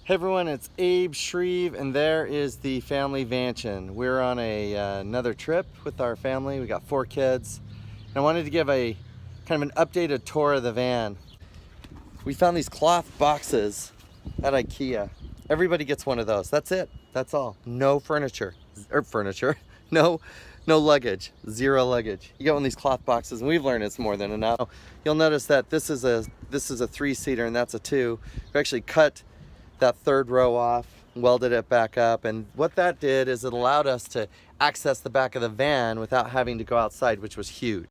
Hey everyone, it's Abe Shreve, and there is the family mansion. We're on another trip with our family. We got 4 kids. And I wanted to give a kind of an updated tour of the van. We found these cloth boxes at IKEA. Everybody gets one of those. That's it. That's all. No furniture. No luggage. 0 luggage. You get one of these cloth boxes, and we've learned it's more than enough. You'll notice that this is a 3-seater and that's a 2. We actually cut that 3rd row off, welded it back up, and what that did is it allowed us to access the back of the van without having to go outside, which was huge.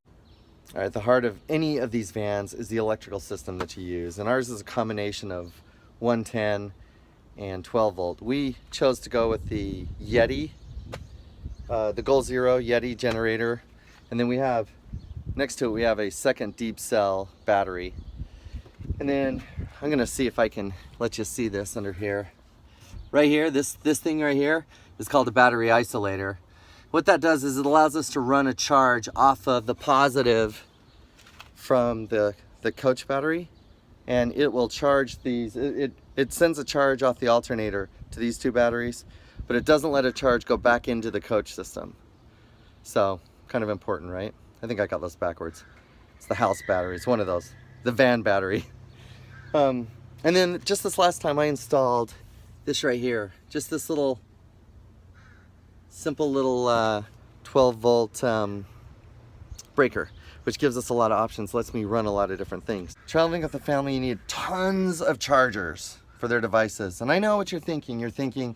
All right, the heart of any of these vans is the electrical system that you use, and ours is a combination of 110 and 12 volt. We chose to go with the Yeti, the Goal Zero Yeti generator, and then we have, next to it, we have a second deep cell battery. And then I'm gonna see if I can let you see this under here. Right here, this thing right here is called a battery isolator. What that does is it allows us to run a charge off of the positive from the coach battery, and it will charge these. It sends a charge off the alternator to these 2 batteries, but it doesn't let a charge go back into the coach system. So, kind of important, right? I think I got those backwards. It's the house battery, it's one of those. The van battery. And then just this last time I installed this right here, just this little simple little 12 volt breaker, which gives us a lot of options, lets me run a lot of different things. Traveling with the family, you need tons of chargers for their devices. And I know what you're thinking. You're thinking,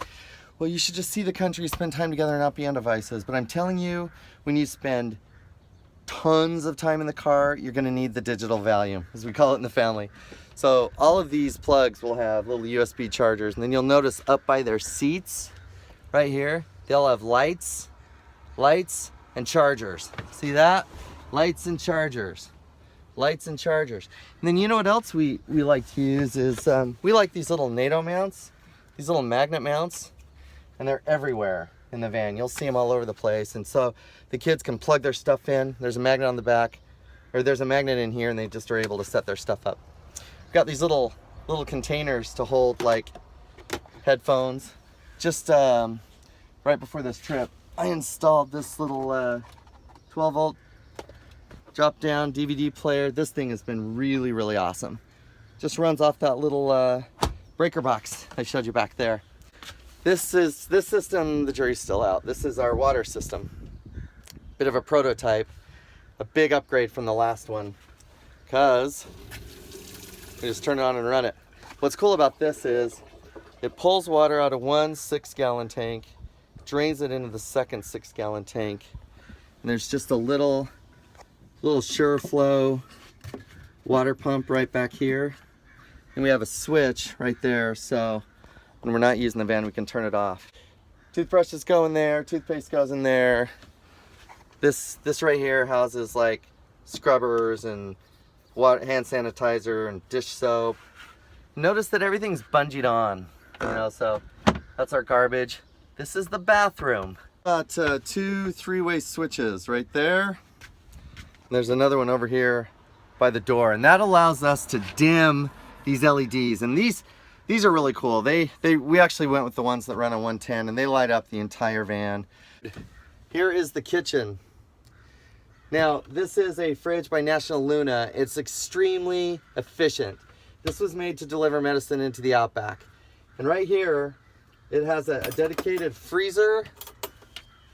well, you should just see the country, spend time together and not be on devices. But I'm telling you, when you spend tons of time in the car, you're gonna need the digital volume, as we call it in the family. So all of these plugs will have little USB chargers, and then you'll notice up by their seats, right here, they'll have lights and chargers. See that? Lights and chargers. Lights and chargers. And then you know what else we like to use is, we like these little NATO mounts, these little magnet mounts, and they're everywhere in the van. You'll see them all over the place, and so the kids can plug their stuff in. There's a magnet on the back, or there's a magnet in here, and they just are able to set their stuff up. We've got these little containers to hold like headphones. Just right before this trip, I installed this little 12 volt drop down DVD player. This thing has been really awesome. Just runs off that little breaker box I showed you back there. This system, the jury's still out. This is our water system. Bit of a prototype, a big upgrade from the last one, because we just turn it on and run it. What's cool about this is it pulls water out of one 6-gallon tank, drains it into the second 6-gallon tank, and there's just a little SureFlow water pump right back here, and we have a switch right there, so when we're not using the van, we can turn it off. Toothbrushes go in there, toothpaste goes in there. This right here houses like scrubbers and hand sanitizer and dish soap. Notice that everything's bungeed on, you know, so that's our garbage. This is the bathroom. Got 2 3-way switches right there. And there's another one over here by the door, and that allows us to dim these LEDs. And these are really cool. We actually went with the ones that run on 110, and they light up the entire van. Here is the kitchen. Now, this is a fridge by National Luna. It's extremely efficient. This was made to deliver medicine into the outback. And right here, it has a dedicated freezer,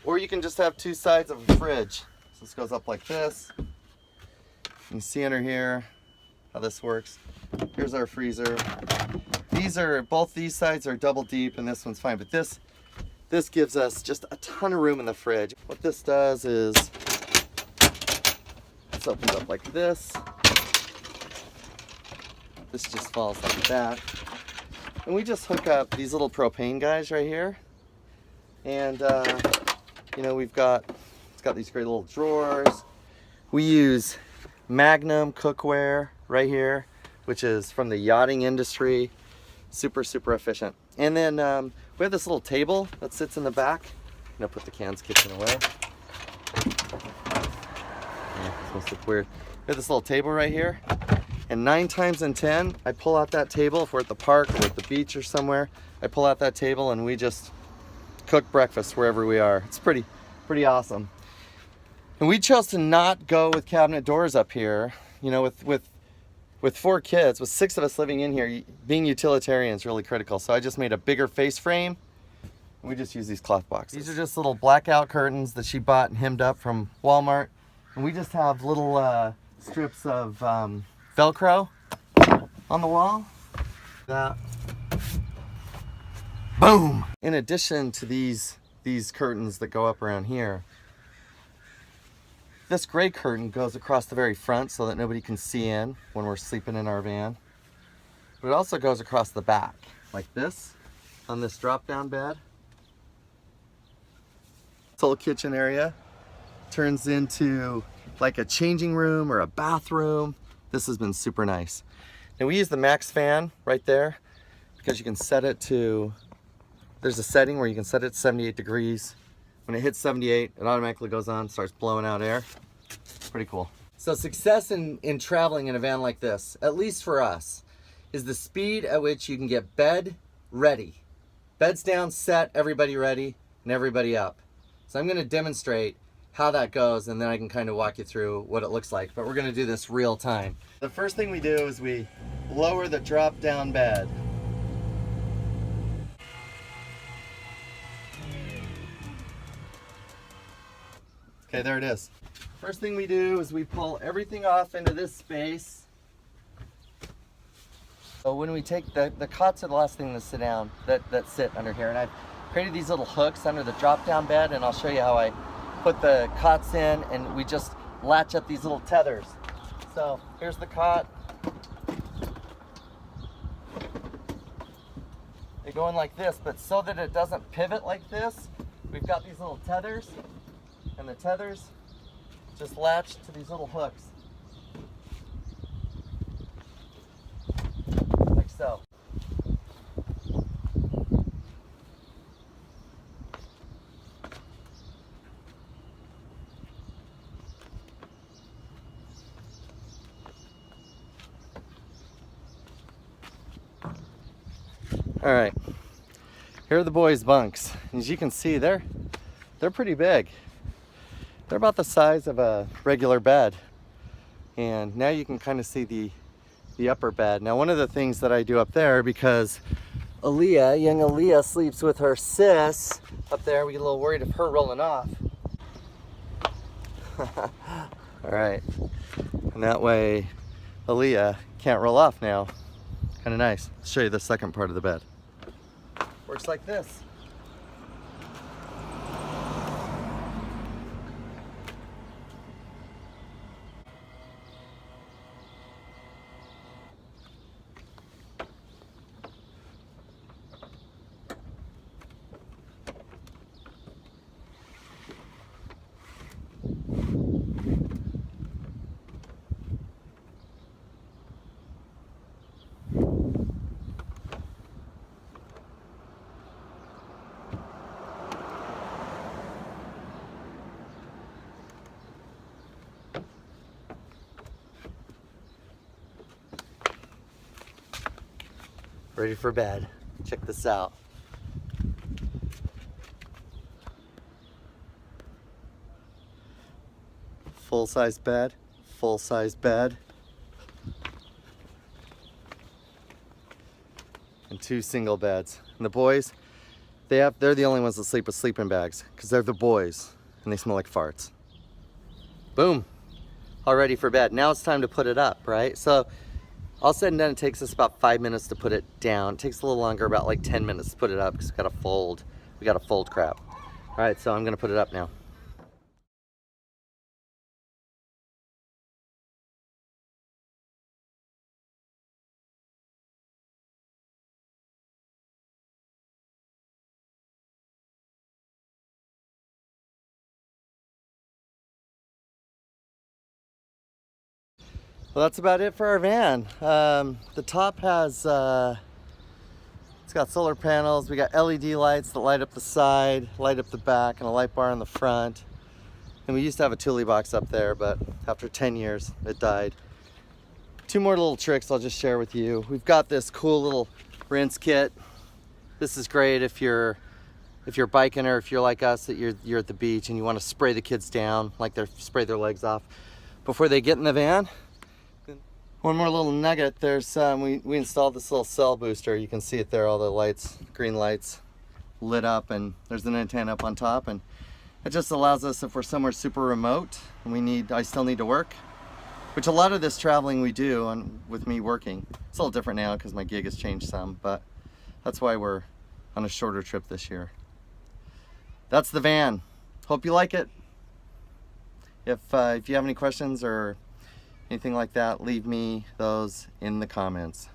or you can just have 2 sides of a fridge. So this goes up like this. You can see under here how this works. Here's our freezer. Both these sides are double deep, and this one's fine, but this gives us just a ton of room in the fridge. What this does is, this opens up like this. This just falls like that. And we just hook up these little propane guys right here. And, you know, it's got these great little drawers. We use Magnum cookware right here, which is from the yachting industry. Super efficient. And then we have this little table that sits in the back. I'm gonna put the Can's Kitchen away. Yeah, this must look weird. We have this little table right here, And 9 times in 10, I pull out that table. If we're at the park or at the beach or somewhere, I pull out that table and we just cook breakfast wherever we are. It's pretty awesome. And we chose to not go with cabinet doors up here. You know, with 4 kids, with 6 of us living in here, being utilitarian is really critical. So I just made a bigger face frame. And we just use these cloth boxes. These are just little blackout curtains that she bought and hemmed up from Walmart. And we just have little strips of Velcro on the wall. That. Boom! In addition to these curtains that go up around here, this gray curtain goes across the very front so that nobody can see in when we're sleeping in our van. But it also goes across the back, like this, on this drop-down bed. This whole kitchen area turns into like a changing room or a bathroom. This has been super nice. And we use the max fan right there because you can set it to, there's a setting where you can set it to 78 degrees. When it hits 78, it automatically goes on, starts blowing out air. Pretty cool. So success in traveling in a van like this, at least for us, is the speed at which you can get bed ready. Beds down, set, everybody ready, and everybody up. So I'm gonna demonstrate how that goes, and then I can kind of walk you through what it looks like. But we're gonna do this real time. The first thing we do is we lower the drop down bed. Okay, there it is. First thing we do is we pull everything off into this space. So when we take the cots are the last thing to sit down, that sit under here. And I've created these little hooks under the drop down bed, and I'll show you how I put the cots in, and we just latch up these little tethers. So here's the cot. They go in like this, but so that it doesn't pivot like this, we've got these little tethers, and the tethers just latch to these little hooks. Like so. All right, here are the boys' bunks. As you can see, they're pretty big. They're about the size of a regular bed. And now you can kind of see the upper bed. Now, one of the things that I do up there, because Aaliyah, young Aaliyah, sleeps with her sis up there, we get a little worried of her rolling off. All right, and that way Aaliyah can't roll off now. Kind of nice. I'll show you the second part of the bed. Works like this. Ready for bed. Check this out. Full-size bed, full-size bed. And 2 single beds. And the boys, they're the only ones that sleep with sleeping bags because they're the boys and they smell like farts. Boom. All ready for bed. Now it's time to put it up, right? So all said and done, it takes us about 5 minutes to put it down. It takes a little longer, about like 10 minutes to put it up because we gotta fold crap. All right, so I'm gonna put it up now. Well, that's about it for our van. The top has, it's got solar panels. We got LED lights that light up the side, light up the back, and a light bar in the front. And we used to have a Thule box up there, but after 10 years, it died. Two more little tricks I'll just share with you. We've got this cool little rinse kit. This is great if you're biking, or if you're like us, that you're at the beach and you want to spray the kids down, like spray their legs off before they get in the van. One more little nugget. There's we installed this little cell booster. You can see it there, all the lights, green lights lit up, and there's an antenna up on top, and it just allows us, if we're somewhere super remote and I still need to work, which a lot of this traveling we do, and with me working, it's a little different now because my gig has changed some, but that's why we're on a shorter trip this year. That's the van. Hope you like it. If you have any questions or anything like that, leave me those in the comments.